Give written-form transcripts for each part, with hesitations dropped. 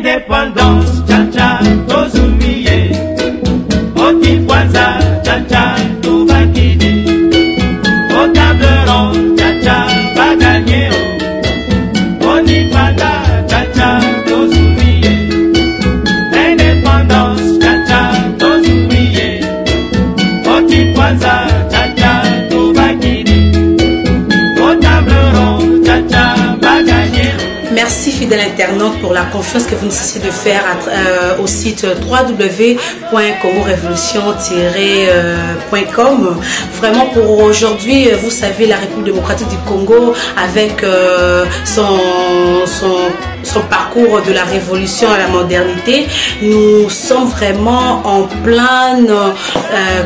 Indépendance, tcha-tcha, aux ouvriers. Oti Kwanza, tcha-tcha, tout va guider. Au table ronde, tcha-tcha, va gagner. Oti Kwanza, tcha-tcha, aux ouvriers. Indépendance, tcha-tcha, aux ouvriers. Oti Kwanza, tcha-tcha, tout va guider. Au table ronde, tcha-tcha, va gagner. Merci fidèle internaute pour la confiance que vous ne cessez de faire au site www.congorevolution-.com. Vraiment pour aujourd'hui, vous savez, la République démocratique du Congo avec son parcours de la révolution à la modernité, nous sommes vraiment en pleine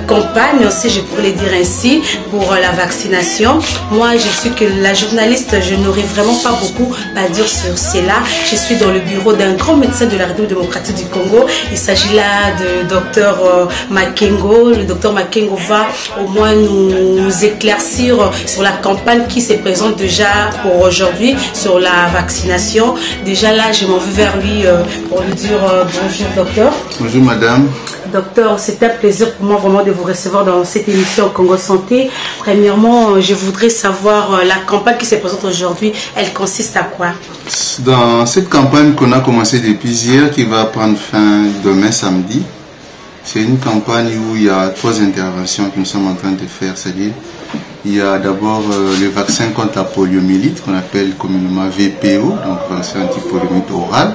campagne, si je pourrais le dire ainsi, pour la vaccination. Moi, je suis que la journaliste, je n'aurai vraiment pas beaucoup à dire sur cela. Je suis dans le bureau d'un grand médecin de la République démocratique du Congo. Il s'agit là de Dr Makengo. Le Dr Makengo va au moins nous éclaircir sur la campagne qui se présente déjà pour aujourd'hui sur la vaccination. Déjà là, je m'en vais vers lui pour lui dire bonjour docteur. Bonjour madame. Docteur, c'est un plaisir pour moi vraiment de vous recevoir dans cette émission Congo Santé. Premièrement, je voudrais savoir la campagne qui se présente aujourd'hui, elle consiste à quoi? Dans cette campagne qu'on a commencé depuis hier, qui va prendre fin demain samedi, c'est une campagne où il y a 3 interventions que nous sommes en train de faire. C'est-à-dire, il y a d'abord le vaccin contre la poliomyélite qu'on appelle communément VPO, donc vaccin antipoliomyélite oral.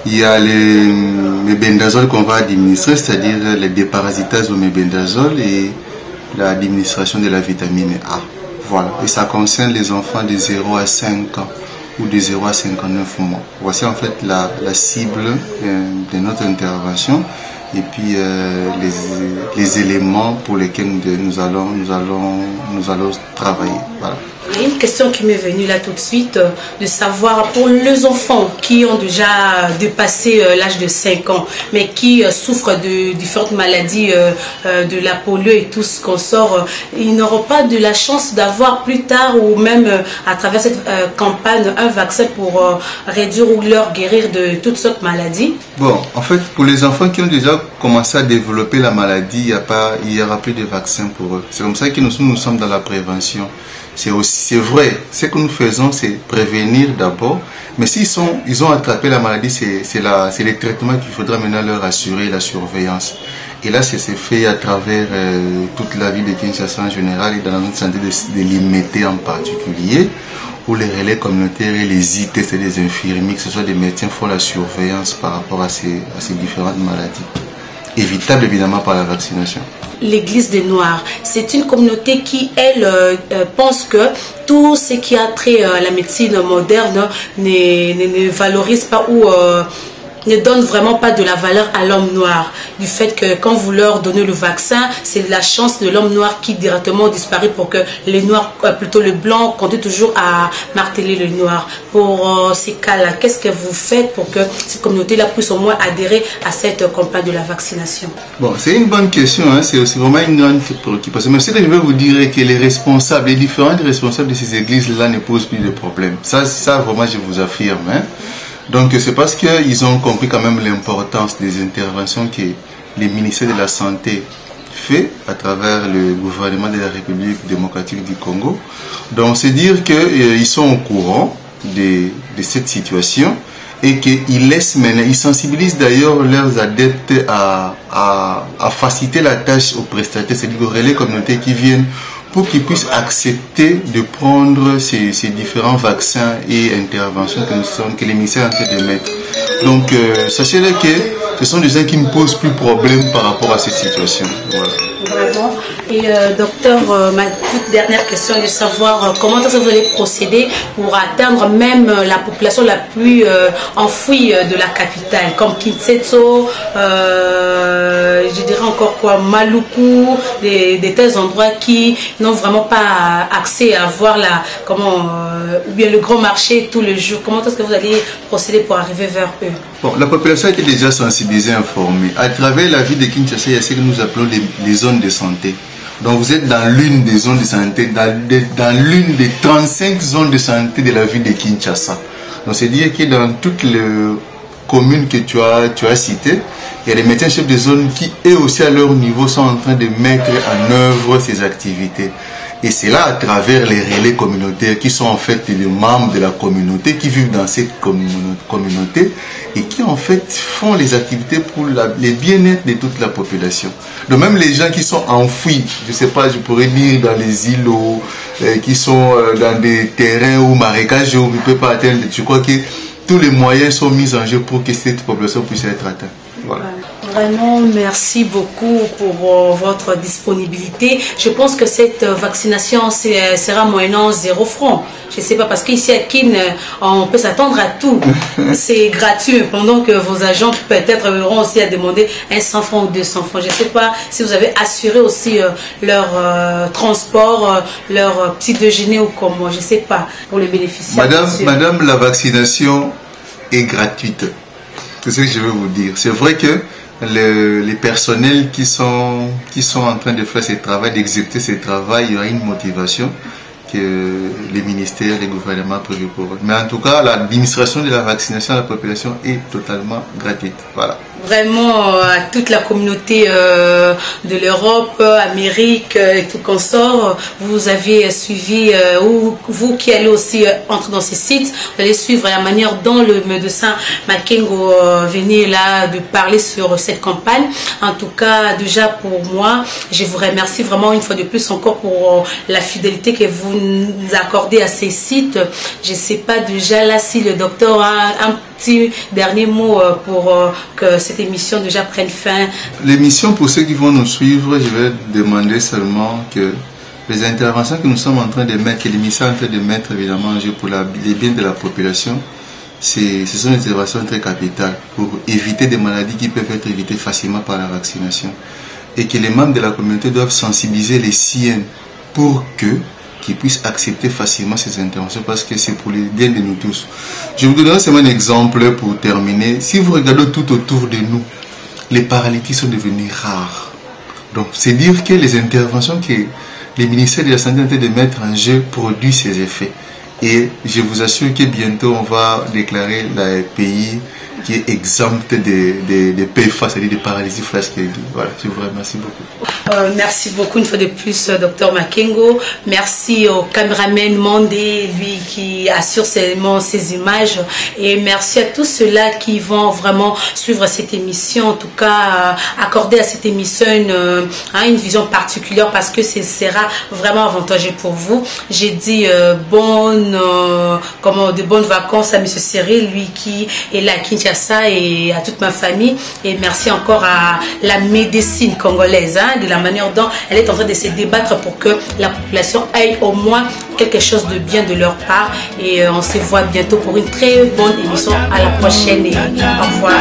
Il y a les mébendazole qu'on va administrer, c'est-à-dire les déparasitases au mébendazole et l'administration de la vitamine A. Voilà. Et ça concerne les enfants de 0 à 5 ans ou de 0 à 59 mois. Voici en fait la cible de notre intervention et puis les éléments pour lesquels nous allons travailler. Voilà. Il y a une question qui m'est venue là tout de suite, de savoir pour les enfants qui ont déjà dépassé l'âge de 5 ans, mais qui souffrent de différentes maladies, de la polio et tout ce qu'on sort, ils n'auront pas de la chance d'avoir plus tard ou même à travers cette campagne un vaccin pour réduire ou leur guérir de toutes sortes de maladies. Bon, en fait, pour les enfants qui ont déjà commencé à développer la maladie, il n'y aura plus de vaccin pour eux. C'est comme ça que nous sommes dans la prévention. C'est vrai, ce que nous faisons, c'est prévenir d'abord, mais s'ils ont attrapé la maladie, c'est les traitements qu'il faudra maintenant leur assurer, la surveillance. Et là, c'est fait à travers toute la ville de Kinshasa en général et dans notre santé de l'IMET en particulier, où les relais communautaires et les IT, c'est des infirmiers, que ce soit des médecins, font la surveillance par rapport à ces différentes maladies, évitables évidemment par la vaccination. L'Église des Noirs, c'est une communauté qui, elle, pense que tout ce qui a trait à la médecine moderne ne valorise pas ou ne donne vraiment pas de la valeur à l'homme noir. Du fait que quand vous leur donnez le vaccin, c'est la chance de l'homme noir qui directement disparaît pour que les noirs, plutôt le blanc, continue toujours à marteler le noir. Pour ces cas-là, qu'est-ce que vous faites pour que cette communauté-là puisse au moins adhérer à cette campagne de la vaccination? Bon, c'est une bonne question, hein. C'est aussi vraiment une grande préoccupation. Mais ce que je veux vous dire est que les responsables, les différents responsables de ces églises-là ne posent plus de problème. Ça vraiment, je vous affirme, hein. Donc c'est parce qu'ils ont compris quand même l'importance des interventions que le ministère de la Santé fait à travers le gouvernement de la République démocratique du Congo. Donc c'est dire qu'ils sont au courant de cette situation et qu'ils laissent maintenant, ils sensibilisent d'ailleurs leurs adeptes à faciliter la tâche aux prestataires, c'est-à-dire aux relais communautaires qui viennent pour qu'ils puissent accepter de prendre ces différents vaccins et interventions que les ministères sont en train de mettre. Donc, sachez-le que ce sont des gens qui ne posent plus problème par rapport à cette situation. Voilà. Vraiment. Et docteur, ma toute dernière question est de savoir comment est-ce que vous allez procéder pour atteindre même la population la plus enfouie de la capitale, comme Kinsetso, je dirais encore quoi, Maluku, des tels endroits qui n'ont vraiment pas accès à voir ou bien le grand marché tous les jours. Comment est-ce que vous allez procéder pour arriver vers eux? Bon, la population a été déjà sensibilisée, informée. À travers la ville de Kinshasa, il y a ce que nous appelons les zones de santé. Donc vous êtes dans l'une des zones de santé, dans l'une des 35 zones de santé de la ville de Kinshasa. Donc c'est dire que dans toutes communes que tu as citées, il y a des médecins chefs de zone qui, eux aussi à leur niveau, sont en train de mettre en œuvre ces activités. Et c'est là, à travers les relais communautaires, qui sont en fait les membres de la communauté, qui vivent dans cette communauté, et qui en fait font les activités pour le bien-être de toute la population. Donc même les gens qui sont enfouis, je sais pas, je pourrais dire dans les îlots, qui sont dans des terrains ou marécages où on ne peut pas atteindre, je crois que tous les moyens sont mis en jeu pour que cette population puisse être atteinte. Voilà. Vraiment, merci beaucoup pour votre disponibilité. Je pense que cette vaccination sera moyennant 0 francs. Je ne sais pas, parce qu'ici à Kin, on peut s'attendre à tout. C'est gratuit, pendant que vos agents peut-être auront aussi à demander 100 francs ou 200 francs. Je ne sais pas si vous avez assuré aussi leur transport, leur petit déjeuner ou comment. Je ne sais pas, pour les bénéficiaires. Madame, la vaccination est gratuite. C'est ce que je veux vous dire. C'est vrai que les personnels qui sont en train de faire ce travail, d'exécuter ce travail, il y aura une motivation que les ministères, les gouvernements prévus pour eux. Mais en tout cas, l'administration de la vaccination à la population est totalement gratuite. Voilà. Vraiment, à toute la communauté de l'Europe, Amérique et tout consort, vous avez suivi, ou vous qui allez aussi entrer dans ces sites, vous allez suivre la manière dont le médecin Makengo venait là de parler sur cette campagne. En tout cas, déjà pour moi, je vous remercie vraiment une fois de plus encore pour la fidélité que vous nous accordez à ces sites. Je ne sais pas déjà là si le docteur a un petit dernier mot pour que cette émission déjà prenne fin. L'émission, pour ceux qui vont nous suivre, je vais demander seulement que les interventions que nous sommes en train de mettre, que l'émission est en train de mettre évidemment en jeu pour les biens de la population, ce sont des interventions très capitales pour éviter des maladies qui peuvent être évitées facilement par la vaccination. Et que les membres de la communauté doivent sensibiliser les siennes pour qu'ils puissent accepter facilement ces interventions, parce que c'est pour le bien de nous tous. Je vous donnerai seulement un exemple pour terminer. Si vous regardez tout autour de nous, les paralytiques sont devenus rares. Donc, c'est dire que les interventions que les ministères de la Santé ont de mettre en jeu produisent ces effets. Et je vous assure que bientôt, on va déclarer le pays qui est exempt de PFA, c'est-à-dire de paralysie flash. Voilà, je vous remercie beaucoup. Merci beaucoup une fois de plus, Dr Makengo. Merci au caméraman Mandé, lui qui assure ces images. Et merci à tous ceux-là qui vont vraiment suivre cette émission, en tout cas accorder à cette émission une vision particulière, parce que ce sera vraiment avantageux pour vous. J'ai dit de bonnes vacances à M. Cyril, lui qui est là à Kinshasa, et à toute ma famille. Et merci encore à la médecine congolaise, de la manière dont elle est en train de se débattre pour que la population ait au moins quelque chose de bien de leur part. Et on se voit bientôt pour une très bonne émission. À la prochaine et au revoir.